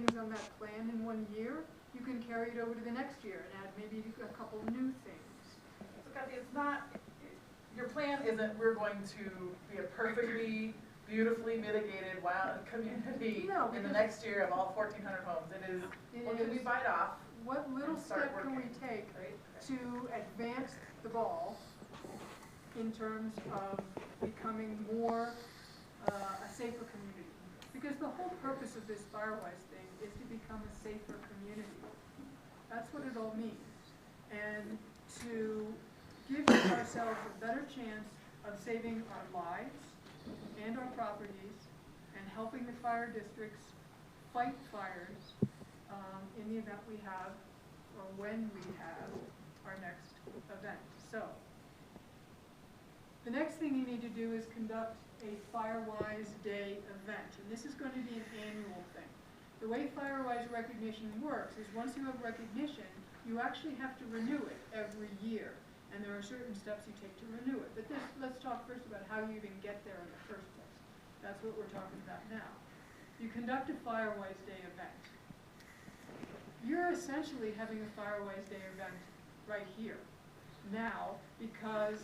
things on that plan in one year, you can carry it over to the next year and add maybe a couple new things. So Kathy, it's not, your plan isn't we're going to be a perfectly, beautifully mitigated wild community in the next year of all 1,400 homes. It is, what can we bite off? What little step can we take to advance the ball in terms of becoming more a safer community? Because the whole purpose of this FireWise thing is to become a safer community. That's what it all means. And to give ourselves a better chance of saving our lives and our properties and helping the fire districts fight fires in the event we have, or when we have, our next event. So, the next thing you need to do is conduct a FireWise Day event, and this is going to be an annual thing. The way FireWise recognition works is once you have recognition, you actually have to renew it every year, and there are certain steps you take to renew it. But let's talk first about how you even get there in the first place. That's what we're talking about now. You conduct a FireWise Day event. You're essentially having a FireWise Day event right here, now, because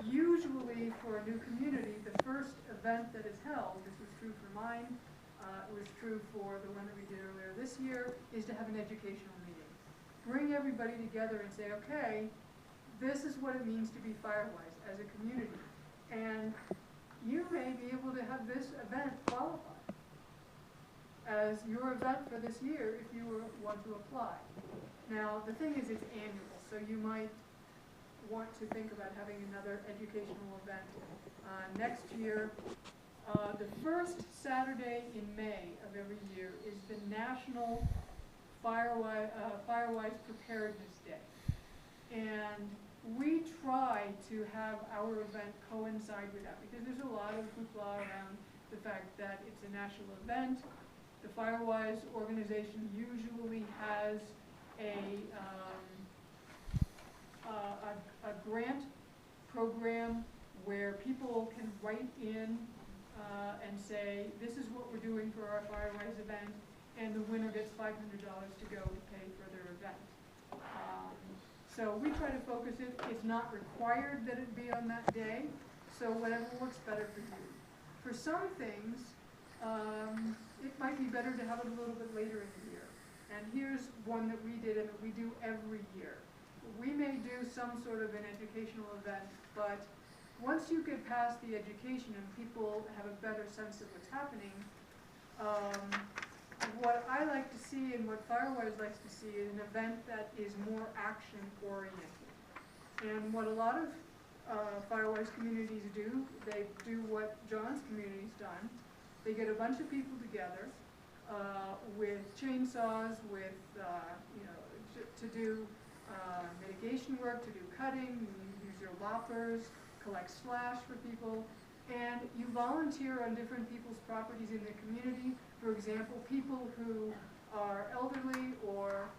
usually for a new community, the first event that is held, this was true for mine, it was true for the one that we did earlier this year, is to have an educational meeting. Bring everybody together and say, okay, this is what it means to be FireWise as a community. And you may be able to have this event qualify as your event for this year if you want to apply. Now, the thing is, it's annual, so you might want to think about having another educational event next year. The first Saturday in May of every year is the National FireWise Preparedness Day. And we try to have our event coincide with that because there's a lot of hoopla around the fact that it's a national event. The FireWise organization usually has a grant program where people can write in and say, this is what we're doing for our FireWise event, and the winner gets $500 to go to pay for their event. So we try to focus it. It's not required that it be on that day, so whatever works better for you. For some things, it might be better to have it a little bit later in the year. And here's one that we did and that we do every year. We may do some sort of an educational event, but once you get past the education and people have a better sense of what's happening, what I like to see and what FireWise likes to see is an event that is more action-oriented. And what a lot of FireWise communities do, they do what John's community's done. They get a bunch of people together with chainsaws, with to do mitigation work, to do cutting. You use your loppers, collect slash for people, and you volunteer on different people's properties in the community. For example, people who are elderly or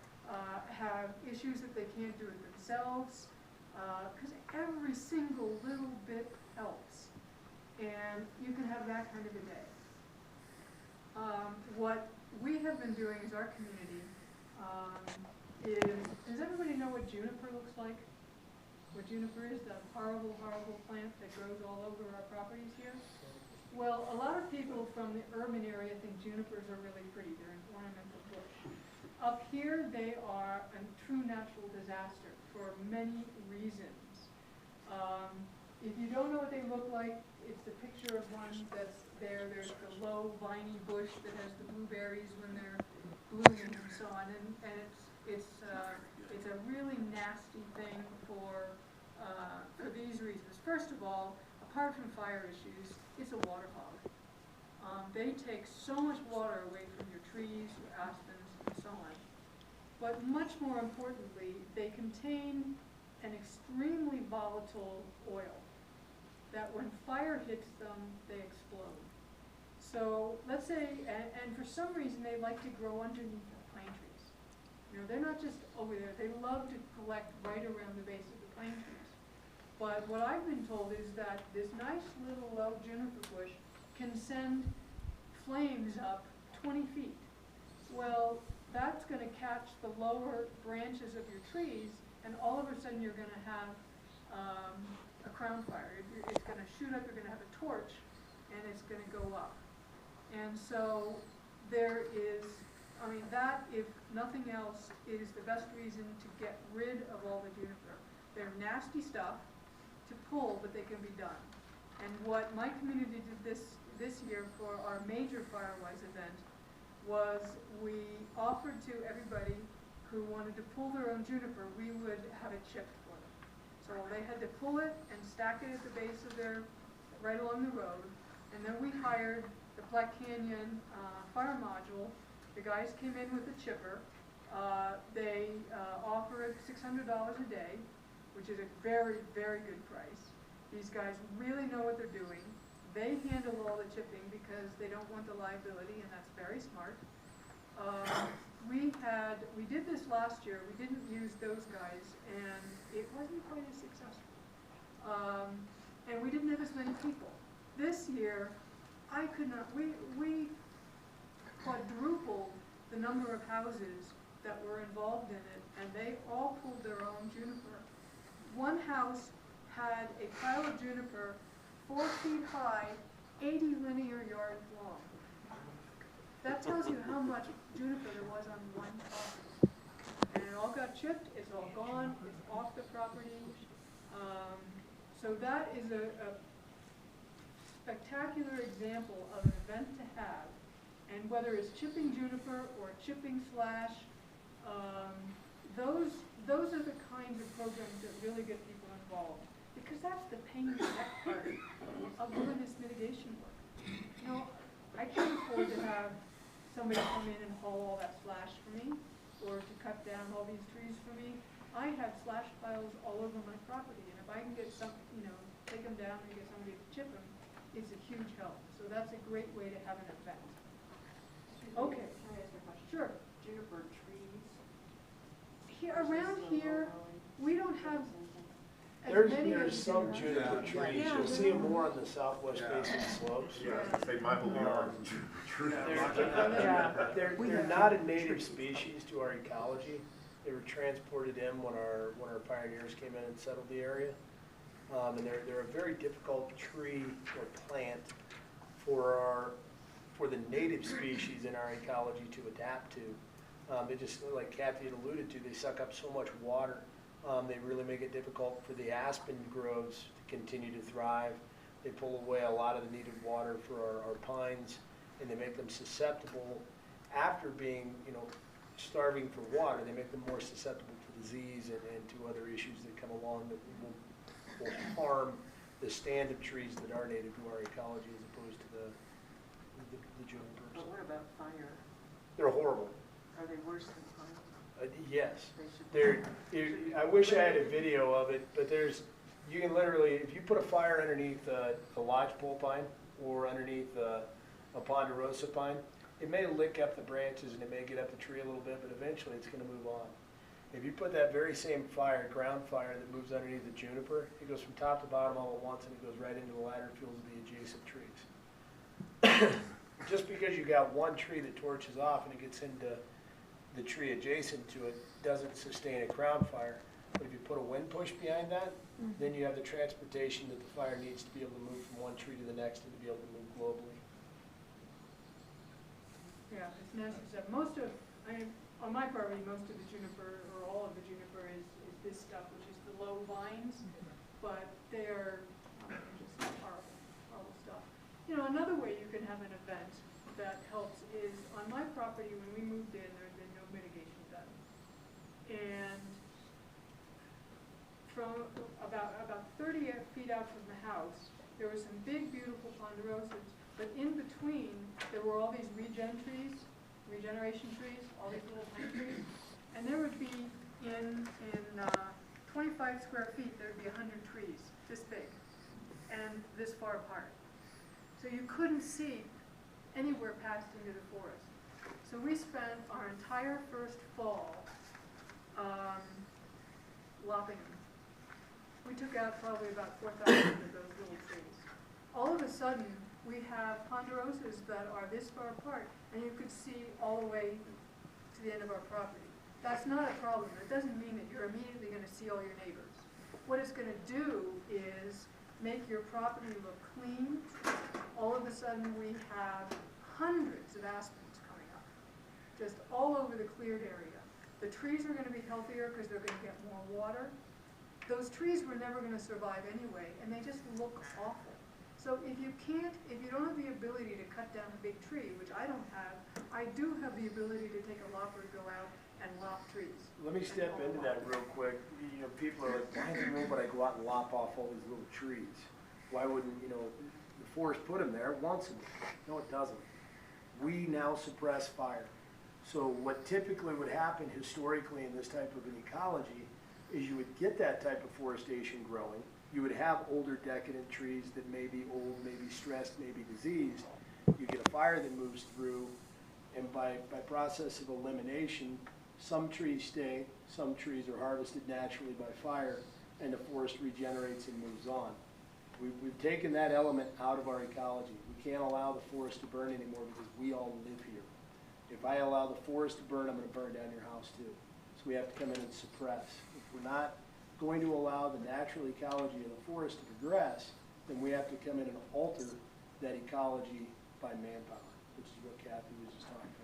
have issues that they can't do it themselves, because every single little bit helps, and you can have that kind of a day. What we have been doing as our community does everybody know what juniper looks like? What juniper is, that horrible, horrible plant that grows all over our properties here? Well, a lot of people from the urban area think junipers are really pretty. They're an ornamental bush. Up here, they are a true natural disaster for many reasons. If you don't know what they look like, it's the picture of one that's there. There's the low, viney bush that has the blueberries when they're blooming and so on. And it's a really nasty thing for these reasons. First of all, apart from fire issues, it's a water hog. They take so much water away from your trees, your aspens, and so on. But much more importantly, they contain an extremely volatile oil that when fire hits them, they explode. So let's say, and for some reason, they like to grow underneath the pine trees. You know, they're not just over there. They love to collect right around the base of the pine trees. But what I've been told is that this nice little low juniper bush can send flames up 20 feet. Well, that's gonna catch the lower branches of your trees, and all of a sudden you're gonna have a crown fire. It's gonna shoot up, you're gonna have a torch, and it's gonna go up. And so there is, I mean, that, if nothing else, is the best reason to get rid of all the juniper. They're nasty stuff to pull, but they can be done. And what my community did this year for our major FireWise event was we offered to everybody who wanted to pull their own juniper, we would have it chipped for them. So they had to pull it and stack it at the base of their, right along the road. And then we hired the Black Canyon fire module. The guys came in with a chipper. They offered $600 a day, which is a very, very good price. These guys really know what they're doing. They handle all the chipping because they don't want the liability, and that's very smart. We did this last year. We didn't use those guys, and it wasn't quite as successful. And we didn't have as many people. This year, I could not, we quadrupled the number of houses that were involved in it, and they all pulled their own juniper. One house had a pile of juniper 4 feet high, 80 linear yards long. That tells you how much juniper there was on one property. And it all got chipped, it's all gone, it's off the property. So that is a spectacular example of an event to have. And whether it's chipping juniper or chipping slash, those are the kinds of programs that really get people involved. Because that's the pain in the neck part of wilderness mitigation work. You know, I can't afford to have somebody come in and haul all that slash for me, or to cut down all these trees for me. I have slash piles all over my property, and if I can get some, you know, take them down and get somebody to chip them, it's a huge help. So that's a great way to have an event. Okay. Can I ask a question? Sure. Juniper trees? Here, around here, we don't have as many There's as some you juniper have. trees, Yeah, you'll see them more on the southwest facing slopes. Yeah, I was gonna say, my whole yard is true. They're not a native species to our ecology. They were transported in when our pioneers came in and settled the area. And they're a very difficult tree or plant for the native species in our ecology to adapt to. They just, like Kathy had alluded to, they suck up so much water. They really make it difficult for the aspen groves to continue to thrive. They pull away a lot of the needed water for our pines, and they make them susceptible after being, you know, starving for water. They make them more susceptible to disease and to other issues that come along that will harm the stand of trees that are native to our ecology as opposed to the junipers. But what about fire? They're horrible. Are they worse than pine? Yes. They should I wish I had a video of it, but you can literally, if you put a fire underneath a lodgepole pine or underneath a ponderosa pine, it may lick up the branches and it may get up the tree a little bit, but eventually it's going to move on. If you put that very same fire, ground fire, that moves underneath the juniper, it goes from top to bottom all at once and it goes right into the ladder fields of the adjacent trees. Just because you got one tree that torches off and it gets into the tree adjacent to it doesn't sustain a crown fire. But if you put a wind push behind that, then you have the transportation that the fire needs to be able to move from one tree to the next and to be able to move globally. Yeah, it's nasty stuff. On my property, most of the juniper, or all of the juniper, is this stuff, which is the low vines, but they're just horrible stuff. You know, another way you can have an event that helps is, on my property, when we moved in, there had been no mitigation done. And from about 30 feet out from the house, there were some big, beautiful ponderosas, but in between, there were all these regeneration trees, all these little pine trees, and there would be, in 25 square feet, there would be 100 trees, this big, and this far apart. So you couldn't see anywhere past into the forest. So we spent our entire first fall lopping them. We took out probably about 4,000 of those little trees. All of a sudden, We have ponderosas that are this far apart, and you could see all the way to the end of our property. That's not a problem. It doesn't mean that you're immediately going to see all your neighbors. What it's going to do is make your property look clean. All of a sudden, we have hundreds of aspens coming up, just all over the cleared area. The trees are going to be healthier because they're going to get more water. Those trees were never going to survive anyway, and they just look awful. So if you don't have the ability to cut down a big tree, which I don't have, I do have the ability to take a lopper to go out and lop trees. Let me step into that real quick. You know, people are like, why in the world would I go out and lop off all these little trees? Why wouldn't, you know, the forest put them there once a year? No, it doesn't. We now suppress fire. So what typically would happen historically in this type of an ecology is you would get that type of forestation growing. You would have older decadent trees that may be old, may be stressed, may be diseased. You get a fire that moves through, and by process of elimination, some trees stay, some trees are harvested naturally by fire, and the forest regenerates and moves on. We've taken that element out of our ecology. We can't allow the forest to burn anymore because we all live here. If I allow the forest to burn, I'm going to burn down your house too. So we have to come in and suppress. If we're not going to allow the natural ecology of the forest to progress, then we have to come in and alter that ecology by manpower, which is what Kathy was just talking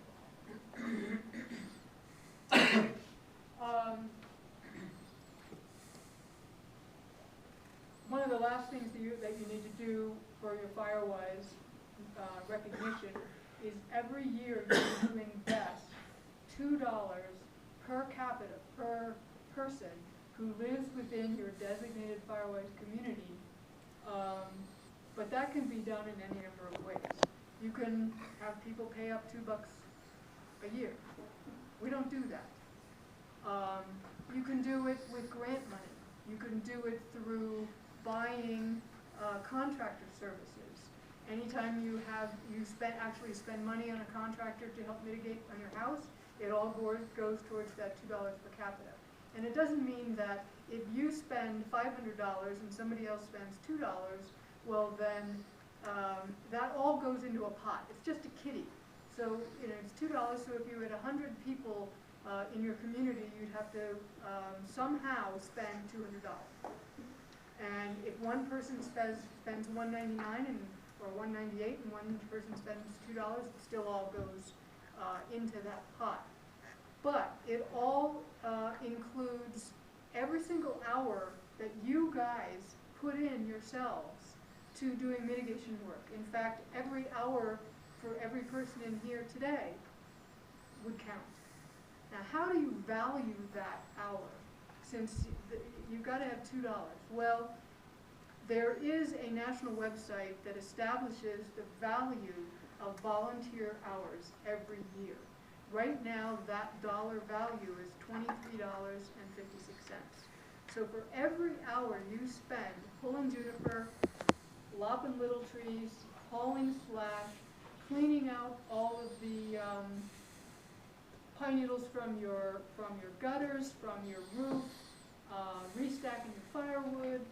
about. One of the last things that you need to do for your FireWise recognition is every year you need to invest $2 per capita, per person who lives within your designated FireWise community. But that can be done in any number of ways. You can have people pay up $2 a year. We don't do that. You can do it with grant money. You can do it through buying contractor services. Anytime you actually spend money on a contractor to help mitigate on your house, it all goes towards that $2 per capita. And it doesn't mean that if you spend $500 and somebody else spends $2, well then that all goes into a pot. It's just a kitty. So it's $2. So if you had 100 people in your community, you'd have to somehow spend $200. And if one person spends $199 or $198 and one person spends $2, it still all goes into that pot. But it all includes every single hour that you guys put in yourselves to doing mitigation work. In fact, every hour for every person in here today would count. Now, how do you value that hour? Since you've got to have $2. Well, there is a national website that establishes the value of volunteer hours every year. Right now, that dollar value is $23.56. So for every hour you spend pulling juniper, lopping little trees, hauling slash, cleaning out all of the pine needles from your gutters, from your roof, restacking your firewood,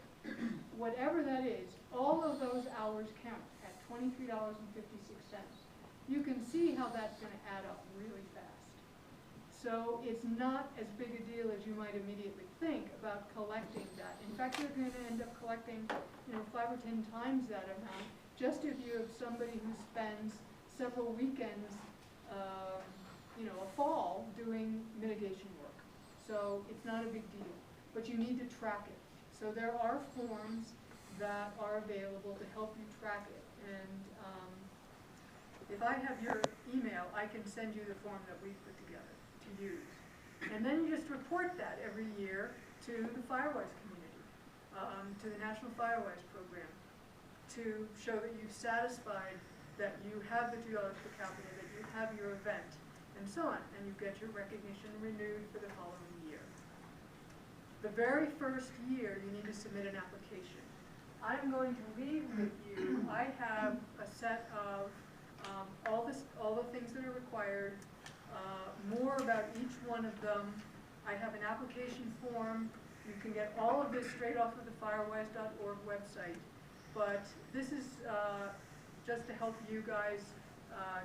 whatever that is, all of those hours count at $23.56. You can see how that's going to add up really fast. So it's not as big a deal as you might immediately think about collecting that. In fact, you're going to end up collecting 5 or 10 times that amount just if you have somebody who spends several weekends a fall doing mitigation work. So it's not a big deal, but you need to track it. So there are forms that are available to help you track it. And if I have your email, I can send you the form that we put together to use. And then you just report that every year to the FireWise community, to the National FireWise program, to show that you've satisfied that you have the $2 per capita, that you have your event, and so on, and you get your recognition renewed for the following year. The very first year, you need to submit an application. I'm going to leave with you, I have a set of all the things that are required, more about each one of them. I have an application form. You can get all of this straight off of the firewise.org website. But this is just to help you guys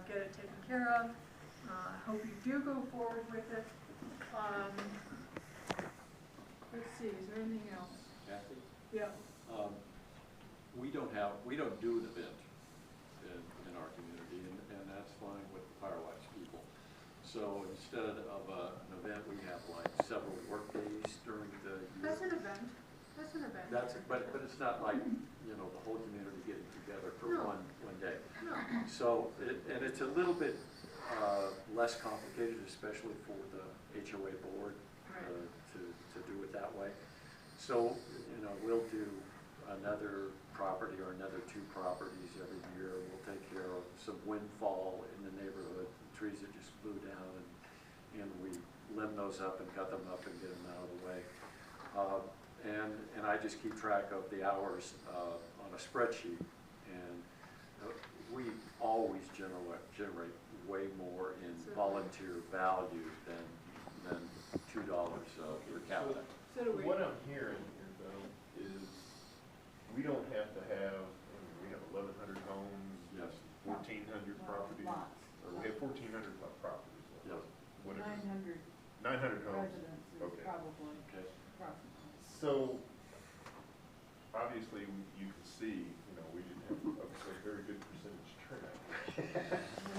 get it taken care of. I hope you do go forward with it. Let's see, is there anything else? Kathy, Yeah. we don't do an event in our community, and that's fine with the FireWise people. So instead of an event, we have like several work days during the year. That's an event. That's an event. But it's not like, you know, the whole community getting together for No. one day. No. So, and it's a little bit less complicated, especially for the HOA board Right. to do it that way. So, you know, we'll do another property or another 2 properties every year. We'll take care of some windfall in the neighborhood, trees that just blew down, and we limb those up and cut them up and get them out of the way. And I just keep track of the hours on a spreadsheet, and we always generate way more in volunteer value than $2 per capita. So do we. What I'm hearing here though is we don't have to have, I mean, we have 1,100 homes. Yes. 1,400 properties. Lots. Or we have 1,400 properties. Yes. Whatever. 900 900 homes. residents is Okay. probably Okay. approximately. So, obviously, you can see, you know, we didn't have a very good percentage turnout. We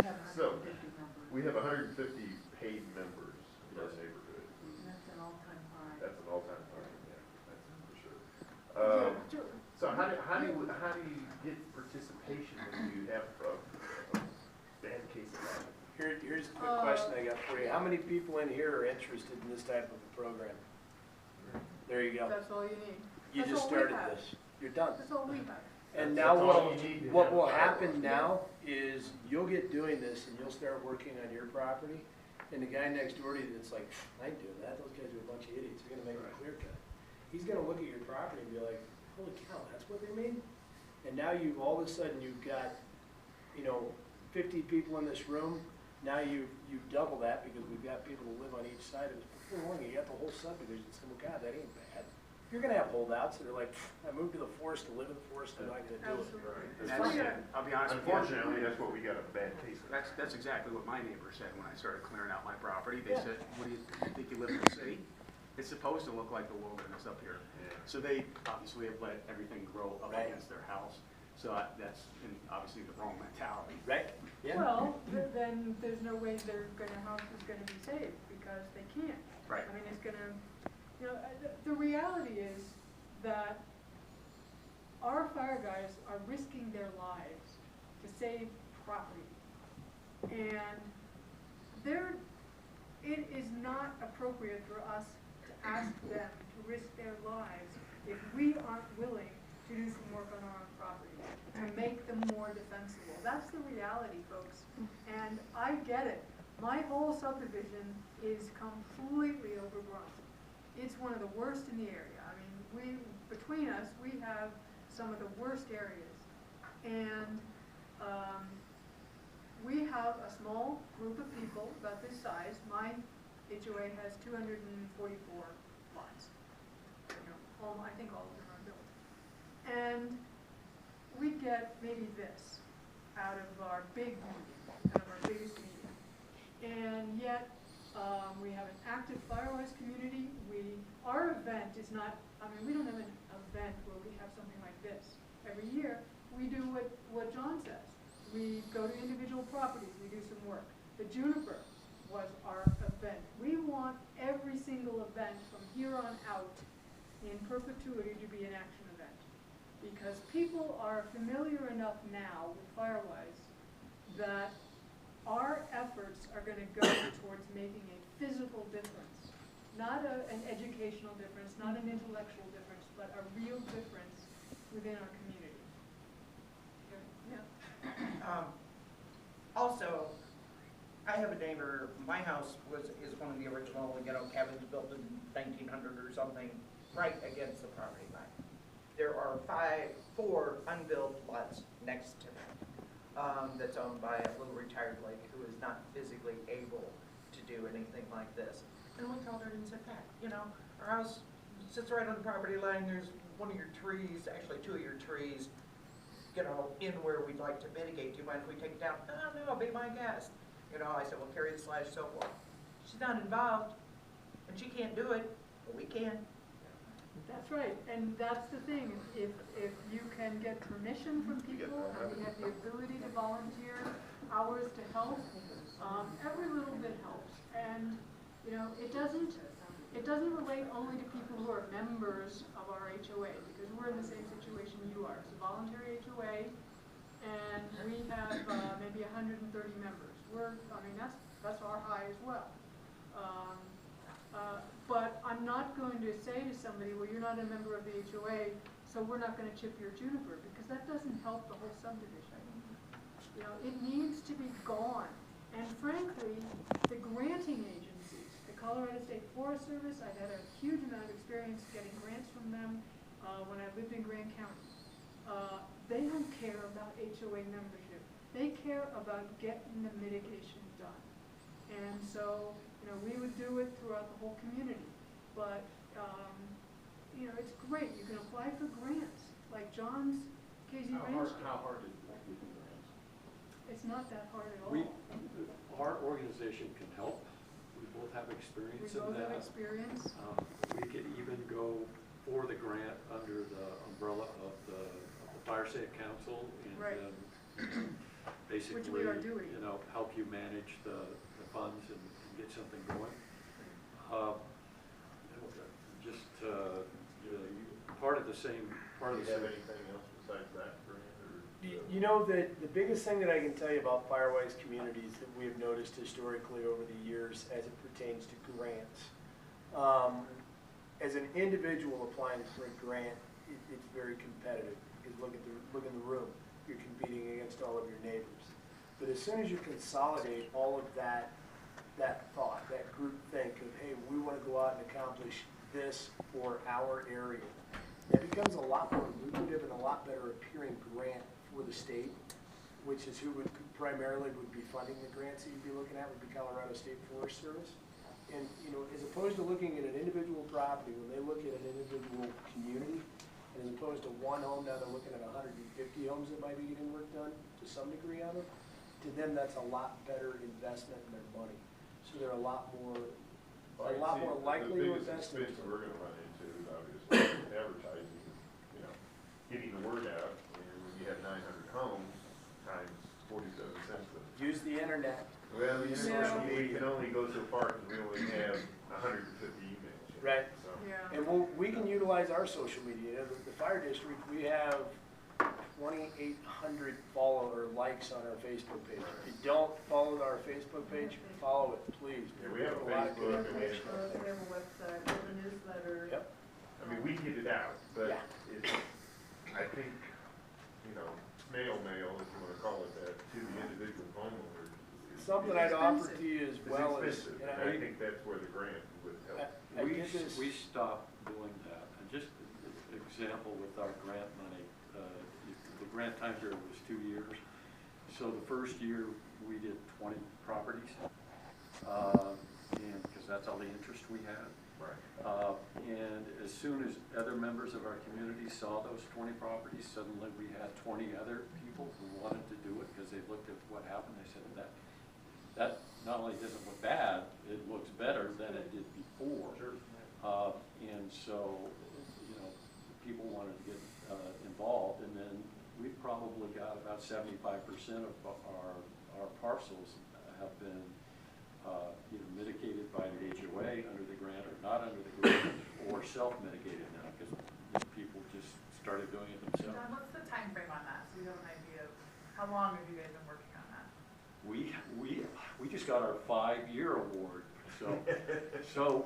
have So, 150 members. We have 150 paid members in our Yes. neighborhood. And that's an all-time high. That's an all-time high, yeah, that's for sure. So how do you get participation when you have a bad case of that? Here's a quick question I got for you. How many people in here are interested in this type of a program? There you go. That's all you need. You That's just all we started have. this. You're done. That's all we have. And That's now all you need to what have will a happen firewall. now is you'll get doing this and you'll start working on your property. And the guy next door to you that's like, I ain't doing that. Those guys are a bunch of idiots. They're gonna make a clear cut. He's gonna look at your property and be like, holy cow, that's what they made? And now all of a sudden you've got, 50 people in this room. Now you've double that because we've got people who live on each side of it. Before long, you got the whole subdivision saying, well, God, that ain't bad. You're gonna have holdouts that are like, I moved to the forest to live in the forest, I'm not gonna do it. Absolutely. And Oh, yeah. I'll be honest with you. Unfortunately, that's what we got a bad case of. That's exactly what my neighbor said when I started clearing out my property. They Yeah. said, what do you think you live in the city? It's supposed to look like the wilderness up here. Yeah. So they obviously have let everything grow up Right. against their house. So that's obviously the wrong mentality. Right? Yeah. Well, then there's no way house is gonna be saved because they can't. Right. I mean, it's gonna, the reality is that our fire guys are risking their lives to save property. And it is not appropriate for us to ask them to risk their lives if we aren't willing to do some work on our own property, to make them more defensible. That's the reality, folks. And I get it. My whole subdivision is completely overgrown. It's one of the worst in the area. I mean, between us, we have some of the worst areas. And we have a small group of people about this size. My HOA has 244 lots. I think all of them are built. And we get maybe this out of our big meeting, out of our biggest meeting. And yet, we have an active FireWise community. Our event is not, we don't have an event where we have something like this. Every year, we do what John says. We go to individual properties, we do some work. The Juniper was our event. We want every single event from here on out in perpetuity to be an action event. Because people are familiar enough now with FireWise that our efforts are going to go towards making a physical difference. Not an educational difference, not an intellectual difference, but a real difference within our community. Yeah. Also, I have a neighbor, my house is one of the original, cabins built in 1900 or something, right against the property line. There are 4 unbuilt lots next to that, that's owned by a little retired lady who is not physically able to do anything like this. And we called her and said, Pat, our house sits right on the property line, there's one of your trees, actually 2 of your trees, you know, in where we'd like to mitigate. Do you mind if we take it down? Oh, no, be my guest. You know, I said, well, carry the slash so forth. She's not involved, and she can't do it, but we can. That's right, and that's the thing, if you can get permission from people, and we have the ability to volunteer hours to help, every little bit helps. And, you know, it doesn't relate only to people who are members of our HOA, because we're in the same situation you are. It's a voluntary HOA, and we have maybe 130 members. That's our high as well. But I'm not going to say to somebody, well, you're not a member of the HOA, so we're not going to chip your juniper, because that doesn't help the whole subdivision. You know, it needs to be gone. And frankly, the granting agencies, the Colorado State Forest Service, I've had a huge amount of experience getting grants from them when I lived in Grand County. They don't care about HOA membership. They care about getting the mitigation done. And so, you know, we would do it throughout the whole community. But, you know, it's great. You can apply for grants, like John's KZ Ranch. How hard is it? It's not that hard at all. Our organization can help. We both have experience in that. We both have experience. We could even go for the grant under the umbrella of the Fire Safe Council and Right. Basically, Which we are doing. you know, help you manage the funds and get something going. Just you know, part of the same. Do you have anything else besides that, Grant? You know, the biggest thing that I can tell you about FireWise communities that we have noticed historically over the years as it pertains to grants, as an individual applying for a grant, it's very competitive. Because look in the room, you're competing against all of your neighbors. But as soon as you consolidate all of that thought, that group think of, hey, we want to go out and accomplish this for our area, it becomes a lot more lucrative and a lot better appearing grant for the state, which is who would primarily would be funding the grants that you'd be looking at would be Colorado State Forest Service. And, you know, as opposed to looking at an individual property, when they look at an individual community, and as opposed to one home, now they're looking at 150 homes that might be getting work done to some degree on it. To them, that's a lot better investment in their money. So they're a lot more likely to invest in it. The biggest expense we're gonna run into is obviously advertising, you know, getting the word out. And when you have 900 homes times 47 cents. Use the internet. Well, the Yeah. social media can only go so far because we only have 150 emails. You know, Right. So. Yeah. And we can utilize our social media. The fire district, we have 2,800 likes on our Facebook page. If you don't follow our Facebook page, follow it, please. Yeah, we have a lot of good Facebook and we have- information. We have a website, we have a newsletter. Yep. I mean, we get it out, but Yeah. it's, I think, you know, snail mail, if you want to call it that, to the individual homeowner. Something I'd offer to you as well It's is, expensive, and and I think that's where the grant would help. We stopped doing that. And just an example with our grant money, the grant time period was 2 years. So the first year, we did 20 properties, and because that's all the interest we had. Right. And as soon as other members of our community saw those 20 properties, suddenly we had 20 other people who wanted to do it because they looked at what happened. They said that not only doesn't look bad, it looks better than it did before. Sure. And so, you know, people wanted to get involved, and then we probably got about 75% of our parcels have been either mitigated by the HOA under the grant or not under the grant, or self-mitigated now, because people just started doing it themselves. John, what's the time frame on that, so we have an idea of how long have you guys been working on that? We just got our 5-year award, so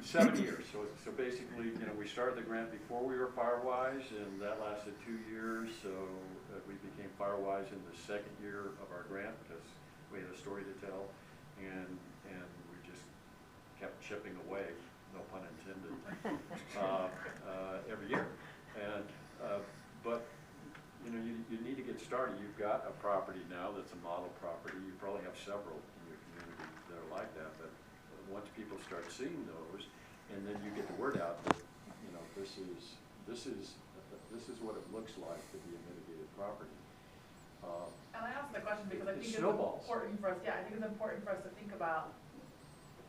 7 years. So basically, you know, we started the grant before we were FireWise, and that lasted 2 years. So we became FireWise in the 2nd year of our grant because we had a story to tell, and we just kept chipping away, no pun intended, every year. And but you know, you need to get started. You've got a property now that's a model property. You probably have several in your community that are like that. But once people start seeing those, and then you get the word out that, you know, this is what it looks like to be a mitigated property. And I asked the question because I It think it's snowballs. important for us, yeah, I think it's important for us to think about,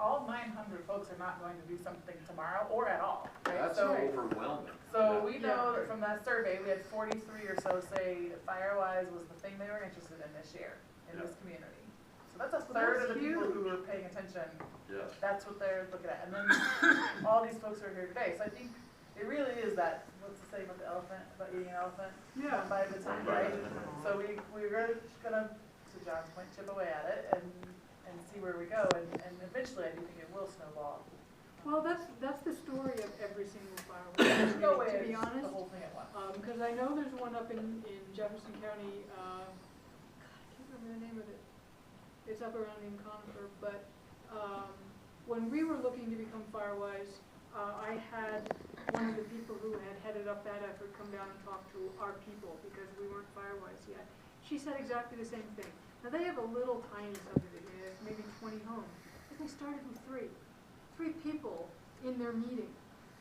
all 900 folks are not going to do something tomorrow or at all, right? That's So, overwhelming. so we know that from that survey, we had 43 or so say FireWise was the thing they were interested in this year in this community. So that's a third of the people who are paying attention. Yes. That's what they're looking at. And then all these folks are here today. So I think it really is that, what's the saying about the elephant, about eating an elephant? Yeah. One bite at a time, right? So we're really just gonna, to John's point, chip away at it and see where we go. And eventually I do think it will snowball. Well, that's the story of every single fireworks. There's no way To be it's honest, the whole thing at once. because I know there's one up in Jefferson County, God, I can't remember the name of it. It's up around in Conifer, but when we were looking to become FireWise, I had one of the people who had headed up that effort come down and talk to our people because we weren't FireWise yet. She said exactly the same thing. Now they have a little tiny subdivision, it's maybe 20 homes, but they started with three people in their meeting.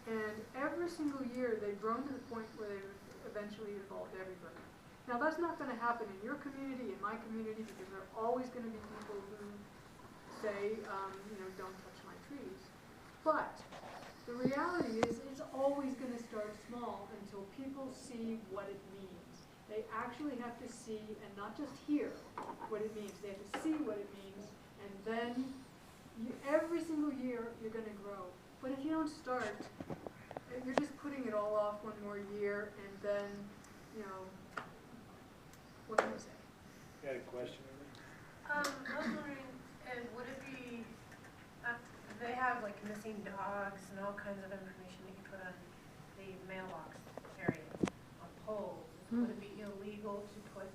And every single year they've grown to the point where they've eventually involved everybody. Now that's not going to happen in your community, in my community, because there are always going to be people who say, don't touch my trees. But the reality is it's always going to start small until people see what it means. They actually have to see and not just hear what it means. They have to see what it means, and then every single year you're going to grow. But if you don't start, you're just putting it all off one more year, and then, what can I say? You had a question? I was wondering, would it be, they have like missing dogs and all kinds of information they can put on the mailbox areas, on poles. Would it be illegal to put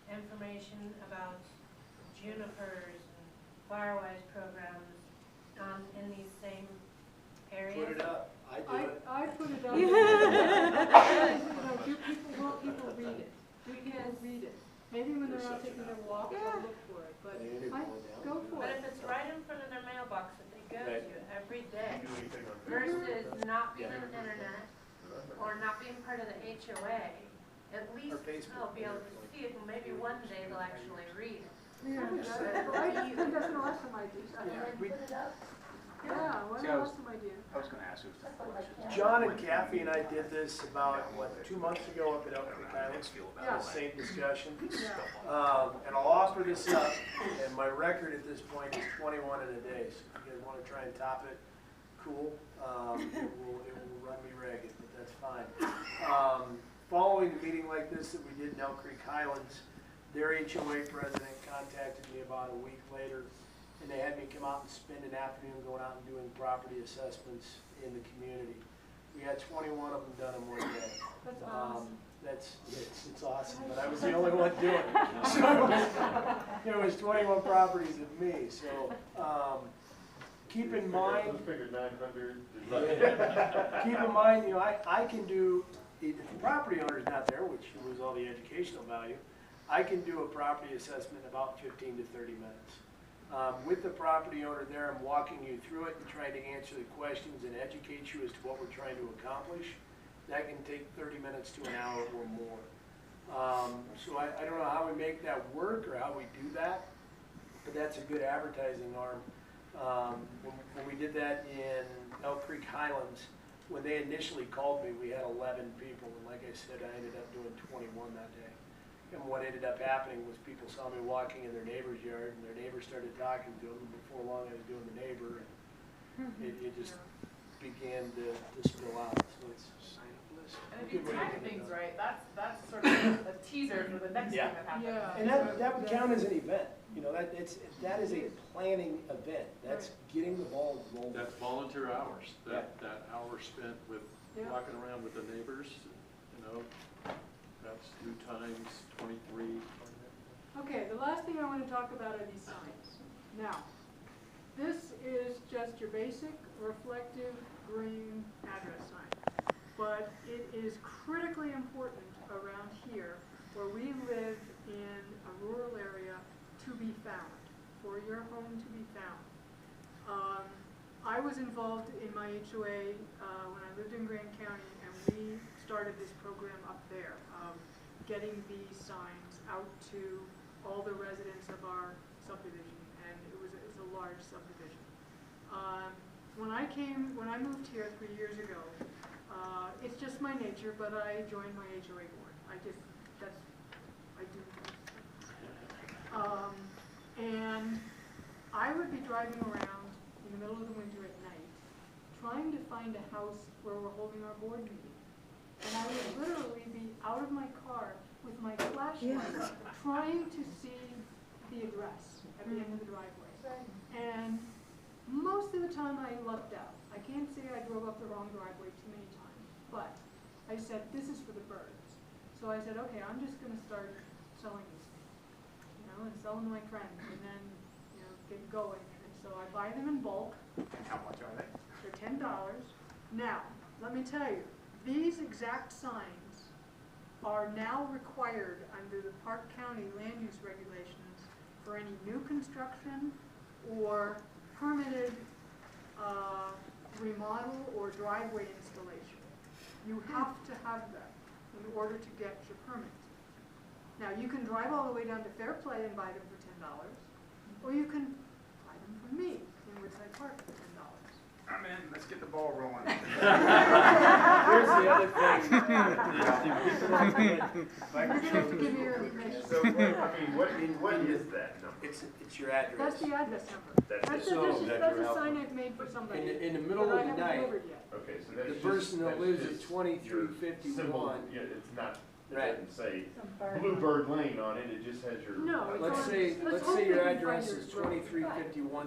information about junipers and FireWise programs in these same areas? Put it up. I do it. I put it up. Will people read it? Do people read it? Maybe when they're out taking their walk, they'll look for it, but go for But it. if it's right in front of their mailbox that they go Right. to every day, Do anything on versus not being on the internet or not being part of the HOA, at least Facebook. they'll be able to see it, and maybe one day they'll actually read it. Yeah, well, I think that's an awesome idea. Yeah, what See, an I was- awesome idea. I was gonna ask you some questions. John and Kathy and I did this about, 2 months ago up at Elk Creek Islands. Yeah. The same discussion. Yeah. And I'll offer this up, and my record at this point is 21 in a day, so if you guys want to try and top it, cool. It will run me ragged, but that's fine. Following a meeting like this that we did in Elk Creek Highlands, their HOA president contacted me about a week later, and they had me come out and spend an afternoon going out and doing property assessments in the community. We had 21 of them done in one day. That's awesome. It's awesome, but I was the only one doing it. So there was 21 properties of me, so keep in mind, Figured 900. keep in mind, I can do, if the property owner's not there, which you lose all the educational value, I can do a property assessment in about 15 to 30 minutes. With the property owner there, I'm walking you through it and trying to answer the questions and educate you as to what we're trying to accomplish. That can take 30 minutes to an hour or more. So I don't know how we make that work or how we do that, but that's a good advertising arm. When we did that in Elk Creek Highlands, when they initially called me, we had 11 people, and like I said, I ended up doing 21 that day. And what ended up happening was people saw me walking in their neighbor's yard, and their neighbor started talking to them, and before long I was doing the neighbor, and it just began to spill out, so it's sign up list. And if you time things right, that's sort of a teaser for the next thing that happens. Yeah. And that would count as an event, that is a planning event, that's getting the ball rolling. That's volunteer hours, that hour spent with, Yeah. walking around with the neighbors, that's 2 times 23. Okay, the last thing I want to talk about are these signs. Now, this is just your basic reflective green address sign, but it is critically important around here where we live in a rural area to be found, for your home to be found. I was involved in my HOA when I lived in Grand County, and we started this program up there. getting these signs out to all the residents of our subdivision, and it was a large subdivision. When I moved here 3 years ago, it's just my nature, but I joined my HOA board. I do and I would be driving around in the middle of the winter at night, trying to find a house where we're holding our board meeting. And I would literally be out of my car with my flashlight, trying to see the address at the end of the driveway. And most of the time I lucked out. I can't say I drove up the wrong driveway too many times, but I said, this is for the birds. So I said, okay, I'm just gonna start selling these things, and sell them to my friends, and then, get going. And so I buy them in bulk. How much are they? They're $10. Now, let me tell you, these exact signs are now required under the Park County land use regulations for any new construction or permitted remodel or driveway installation. You have to have them in order to get your permit. Now, you can drive all the way down to Fairplay and buy them for $10, or you can buy them from me in Woodside Park for $10. I'm in, let's get the ball rolling. Here's the other thing. You're gonna have to give me your information. So, what is that number? It's your address. That's the address number. That's That's a sign I've made for somebody. In the middle that of I the haven't night, delivered yet. Okay, so that's the just. person that that's lives at just 2351. your symbol. Yeah, it's not, it Right. doesn't say Bluebird Lane on it, it just has your. No, it's Let's on- say let's your hope we can address find is your- 2351